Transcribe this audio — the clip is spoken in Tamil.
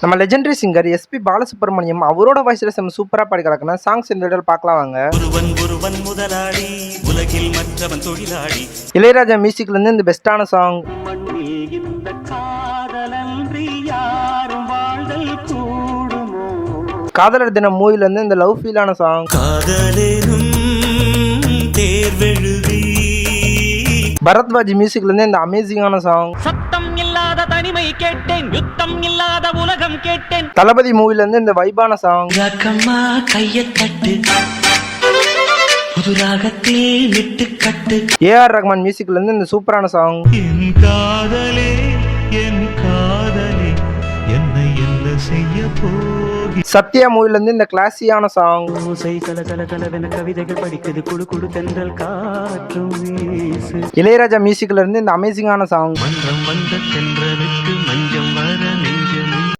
நம்ம லெஜெண்டரி சிங்கர் SP பாலசுப்ரமணியம் அவரோட வாய்ஸ்ல செம்ம சூப்பரா பாடி கலக்கின சாங்ஸ் இந்த வீடியோல பார்க்கலாம் வாங்க. முதலாளி உலகில் மற்றவன் தொழிலாளி. இளையராஜா மியூசிக்ல இருந்து இந்த பெஸ்டான சாங். காதலர் தினம் மூவில இருந்து இந்த லவ் ஃபீலான சாங். பரத்வாஜ் மியூசிக்ல இருந்து இந்த அமேசிங்கான சாங். தனிமை கேட்டேன் யுத்தம் இல்லாத உலகம் கேட்டேன். தளபதி மூவில இருந்து இந்த வைபான சாங். கையை தட்டு புது ராகத்தில் விட்டு கட்டு. AR ரஹ்மான் மியூசிக்ல இருந்து இந்த சூப்பரான சாங். என் காதலே என்னை என்ன செய்ய போகி. சத்யா மூவில இருந்து இந்த கிளாசியான சாங். கவிதைகள் படிக்குது குடு குடு தென்றல் காற்றும் வீசு. இளையராஜா மியூசிக்ல இருந்து இந்த அமேசிங்கான சாங். மன்றம் வந்த தென்றலுக்கு